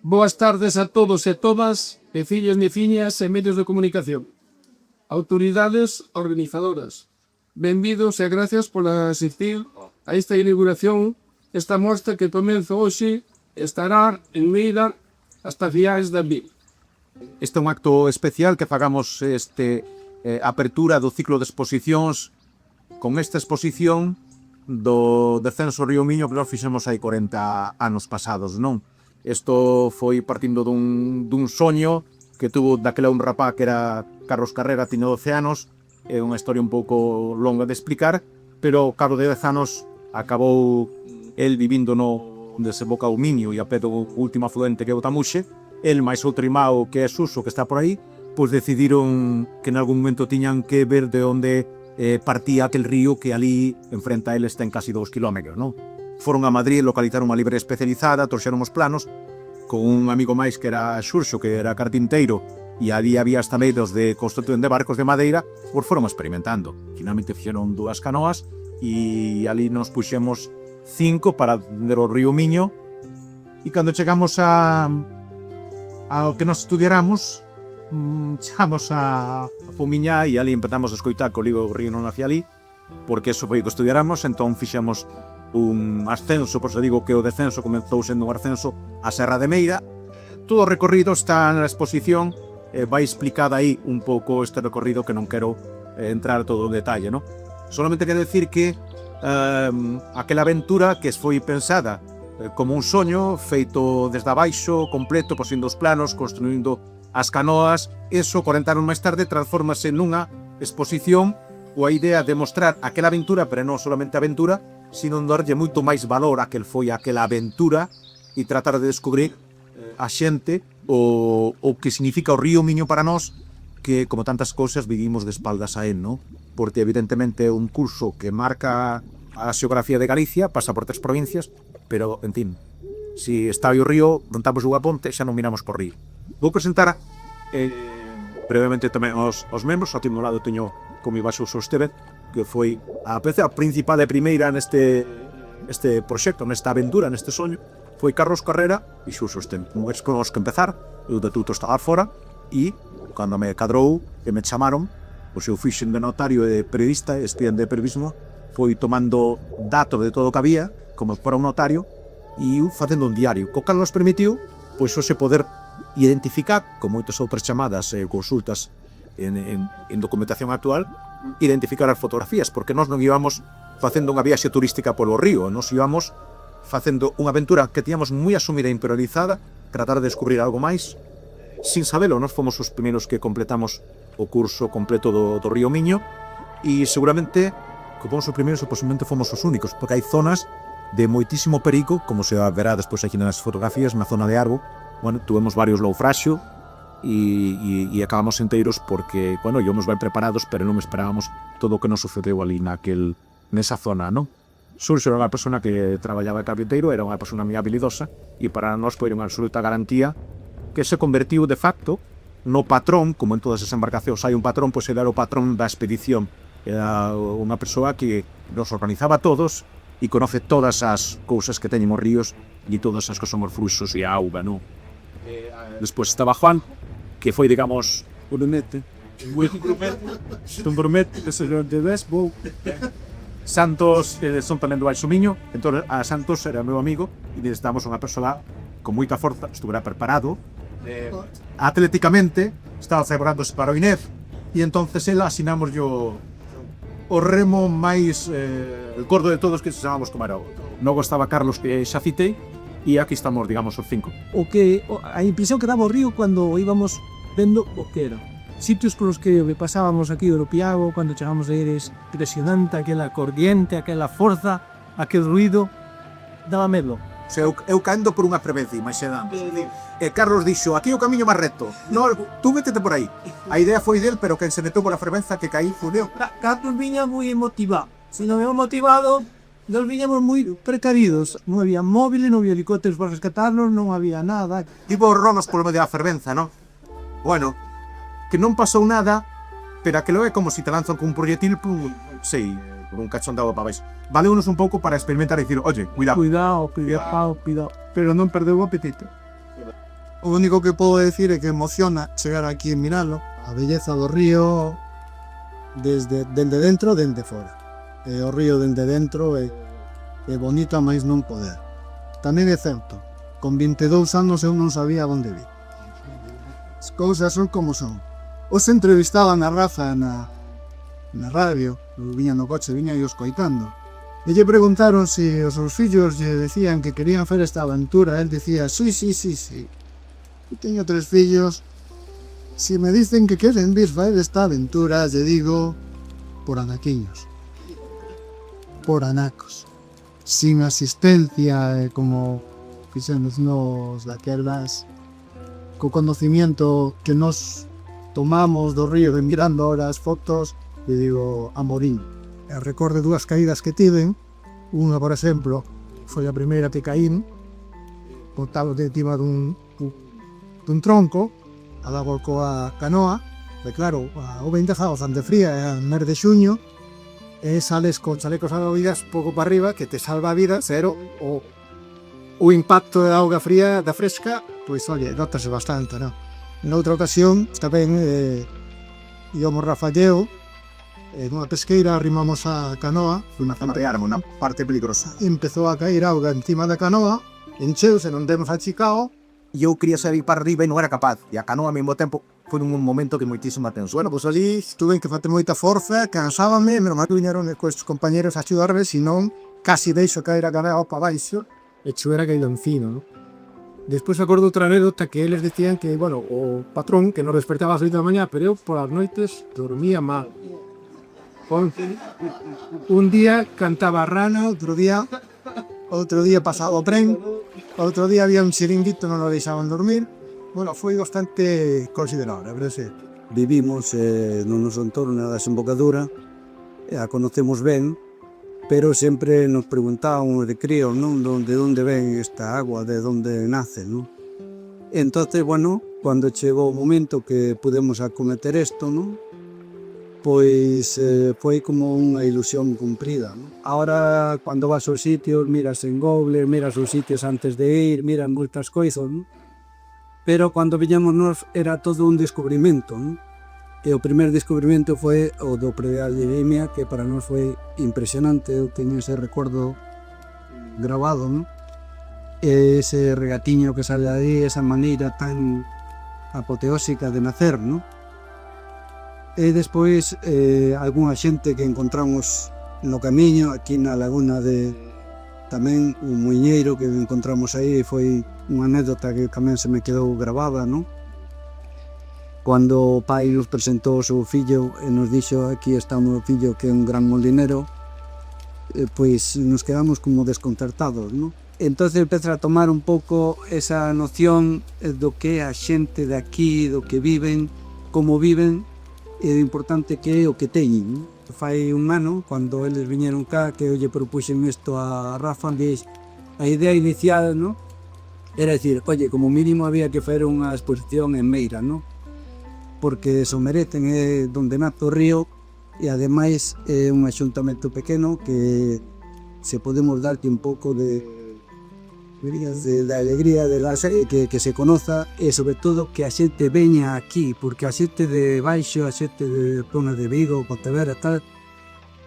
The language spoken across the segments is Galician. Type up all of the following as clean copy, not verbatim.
Boas tardes a todos e todas, veciños, veciñas e medios de comunicación. Autoridades organizadoras, benvidos e gracias por asistir a esta inauguración. Esta mostra que comeza hoxe estará en Meira hasta finais de abril. Este é un acto especial que fagamos apertura do ciclo de exposicións con esta exposición do descenso Río Miño que nós fixemos hai 40 anos pasados, non? Isto foi partindo dun soño que tuvo daquela un rapaz que era Carlos Carrera, tiña 12 anos, é unha historia un pouco longa de explicar, pero ao cabo de 10 anos acabou el vivindo no desemboca o Miño e a pé do último afluente que é o Tamuxe. El máis outro irmão que é Suso, que está por aí, pois decidiron que en algún momento tiñan que ver de onde partía aquel río que ali enfrenta a eles ten casi 2 kilómetros, non? Foron a Madrid, localizaron unha librería especializada, trouxeron os planos, con un amigo máis que era Xurxo, que era carpinteiro, e ali había hasta medios de construcción de barcos de madeira, pois foron experimentando. Finalmente fixeron 2 canoas, e ali nos puxemos 5 para ver o río Miño, e cando chegamos ao que nos estudiáramos, chegamos a Fumiñá e ali empezamos a escoitar que o río non nacía ali, porque eso foi o que estudiáramos. Entón fixemos un ascenso, por eso digo que o descenso comezou sendo un ascenso a Serra de Meira. Todo o recorrido está na exposición, vai explicada aí un pouco este recorrido que non quero entrar todo o detalle, non? Solamente quero decir que aquela aventura que foi pensada como un soño feito desde abaixo, completo, posendo os planos, construindo as canoas, eso 40 anos máis tarde transformase nunha exposición coa idea de mostrar aquela aventura, pero non solamente aventura, sino darlle moito máis valor a que foi aquela aventura e tratar de descubrir a xente o que significa o río Miño para nós, que como tantas cousas vivimos de espaldas a él, non? Porque evidentemente é un curso que marca a xeografía de Galicia, pasa por 3 provincias, pero, en fin, si está o río, montamos unha ponte, xa non miramos por río. Vou presentar brevemente tamén os membros. Ao timo lado teño como Ibaxo Esteve, que foi a peza principal e primeira neste proxecto, nesta aventura, neste soño. Foi Carlos Carrera e Xuxo Esteve. Non é con os que empezar, eu de tuto estaba fora, e cando me cadrou e me chamaron, pois eu fixen de notario e de periodista, estudiante de periodismo, foi tomando datos de todo o que había, como para un notario, e facendo un diario. Co cal nos permitiu, pois, hoxe poder identificar, con moitas outras chamadas e consultas en documentación actual, identificar as fotografías, porque nós non íbamos facendo unha viaxe turística polo río, nós íbamos facendo unha aventura que tíamos moi asumida e interiorizada, tratar de descubrir algo máis, sin sabelo. Nós fomos os primeiros que completamos o curso completo do río Miño, e seguramente, que fomos os primeiros, posiblemente fomos os únicos, porque hai zonas de moitísimo perigo, como se verá despois aquí nas fotografías, na zona de Arbo. Bueno, tuvemos varios naufraxio e acabamos enteiros porque, bueno, íbamos ben preparados, pero non esperábamos todo o que nos sucedeu ali nesa zona, non? Xurxo era unha persona que traballaba de carpinteiro, era unha persona moi habilidosa, e para nós foi unha absoluta garantía que se convertiu de facto no patrón, como en todas as embarcacións hai un patrón, pois era o patrón da expedición. Era unha persoa que nos organizaba a todos e conoce todas as cousas que teñen os ríos e todas as que son os fluxos e a auga, non? Despois estaba Juan, que foi, digamos, un grumete, señor de Desbo. Santos, son tamén do Baixo Miño. Entón, a Santos era meu amigo e necesitamos unha persoa con moita forza, estuvera preparado atléticamente, estaba celebrandose para o INEF, e entonces ela asinamos o remo máis el gordo de todos, que se chamamos Comarao. Logo estaba Carlos, que xa citei, e aquí estamos, digamos, os 5. A impresión que daba o río cando íbamos vendo o que era. Sitios polos que pasábamos aquí do Piago, cando chegamos a ir, é impresionante aquela corriente, aquela forza, aquel ruido, daba medo. O sea, eu caendo por unha prevención, máis xedando. E Carlos dixo, aquí o camiño máis recto. No, tú métete por aí. A idea foi del, pero quen se metou por a fervenza que caí fudeu. Carlos viña moi motivado. Se non habíamos motivado, nos viñamos moi precavidos. Non había móviles, non había helicópteros para rescatarnos, non había nada. Tipo rolos polo medio da fervenza, non? Bueno, que non pasou nada, pero aquilo é como se te lanzan con un proyectil, sei, por un cachón de agua para baixo. Valeunos un pouco para experimentar e dicir, oye, cuidado. Cuidado. Pero non perdeu o apetito. O único que podo decir é que emociona chegar aquí e miralo. A belleza do río dende dentro, dende fora. E o río dende dentro é bonito a máis non poder. Tamén é certo, con 22 anos eu non sabía onde vi. As cousas son como son. Os entrevistaban a Rafa na radio, viña no coche, viña e os coitando. E lle preguntaron se os seus fillos lle decían que querían fer esta aventura. El dicía, sí. Eu teño 3 fillos. Si me dicen que queren vir faer esta aventura, lle digo por anaquiños. Por anacos. Sin asistencia, como fixemos nos daquelas, co conocimiento que nos tomamos do río de mirando ahora as fotos, lle digo amorín. E recorde 2 caídas que tiven. Unha, por exemplo, foi a primeira que caín, botado de encima dun tronco, a dar coa canoa, e claro, o vento estaba bastante fría, era en mes de xuño, e sales con chalecos salvavidas pouco para arriba, que te salva a vida, pero o impacto da auga fría, da fresca, pois, oye, notase bastante, non? Noutra ocasión, tamén, íamos Rafa e eu, nunha pesqueira, arrimamos a canoa, Unha campearme, unha parte peligrosa. empezou a caer auga encima da canoa, encheuse, non temos achicao, E eu quería sair para arriba e non era capaz. E a canoa ao mesmo tempo foi un momento que moitísima tensión. bueno, pois ali tuve que facer moita forza, cansábame, menos mal que viñeron cos compañeros a axudarme, senón casi deixo caer a canoa para baixo, e chuera caído encima, non? Despois acordo outra anécdota que eles decían que, bueno, o patrón que nos despertaba a 6 da mañá, pero eu polas noites dormía mal. Un día cantaba rana, outro día pasaba o tren, outro día había un chiringuito, non nos deixaban dormir. Bueno, foi bastante considerable, pero sí. Vivimos no noso entorno da desembocadura, a conocemos ben, pero sempre nos preguntábamos de críos, non? De onde ven esta agua, de onde nace, non? Entonces, bueno, cando chegou o momento que pudemos acometer isto, non? Pois foi como unha ilusión cumprida, non? Ahora, cando vas aos sitios, miras en Google, miras os sitios antes de ir, miras moitas cousas, non? Pero cando viñamos nós era todo un descubrimento, non? E o primer descubrimento foi o do Predial de Limia, que para nós foi impresionante. Eu teño ese recordo grabado, non? E ese regatiño que sale aí, esa maneira tan apoteósica de nacer, non? E despois algunha xente que encontramos no camiño, aquí na laguna de tamén un muiñeiro que encontramos aí, foi unha anécdota que tamén se me quedou grabada, non? Cando o pai nos presentou o seu fillo e nos dixo aquí está o meu fillo que é un gran molinero, pois nos quedamos como desconcertados, non? Entonces empeza a tomar un pouco esa noción do que é a xente de aquí, do que viven, como viven, e o importante que é o que teñen, non? Fai un ano, cando eles viñeron cá, que eu lle propuxen isto a Rafa, a idea inicial, non? Era dicir, oye, como mínimo había que fazer unha exposición en Meira, non? Porque se o merecen, é donde nace o río, e ademais é un axuntamento pequeno que se podemos darte un pouco de alegría de la que se conoza, e sobre todo que a xente veña aquí, porque a xente de baixo, a xente de zona de Vigo, Pontevedra, tal,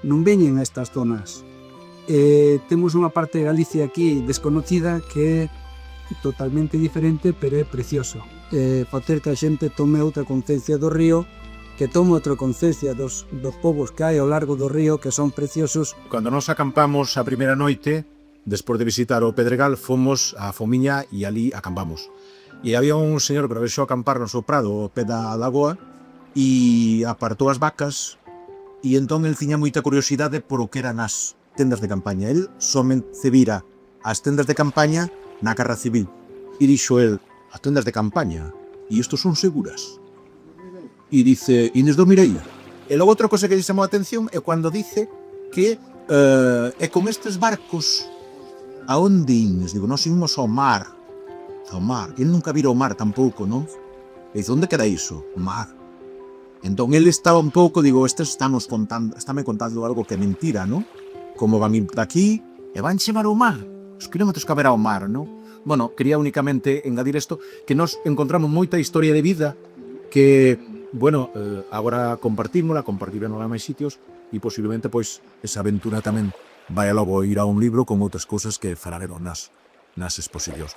non veñen a estas zonas. Temos unha parte de Galicia aquí desconocida que é totalmente diferente, pero é precioso. Facer que a xente tome outra conciencia do río, que tome outra conciencia dos povos que hai ao largo do río, que son preciosos. Cando nos acampamos a primeira noite, despois de visitar o Pedregal, fomos a Fomiña e ali acampamos. E había un señor que aprovechou a acampar no seu prado, ao pé da lagoa, e apartou as vacas, e entón el tiña moita curiosidade por o que eran as tendas de campaña. El somente vira as tendas de campaña na Guerra Civil. E dixo el, as tendas de campaña, e isto son seguras? E dice, Inés do Mireia. E logo outra cosa que lle chamou a atención é cando dice que é con estes barcos a onde imos? Digo, nós imos ao mar. Ao mar. Ele nunca vira ao mar tampouco, non? E dice, onde queda iso? O mar. Entón, ele estaba un pouco, digo, estáme contando algo que é mentira, non? Como van ir daqui e van chevar ao mar. Os kilómetros que haberá ao mar, non? Bueno, quería únicamente engadir isto, que nos encontramos moita historia de vida que, bueno, agora compartímola a máis sitios e posiblemente, pois, esa aventura tamén vai logo ir a un libro con outras cousas que falaremos nas exposicións.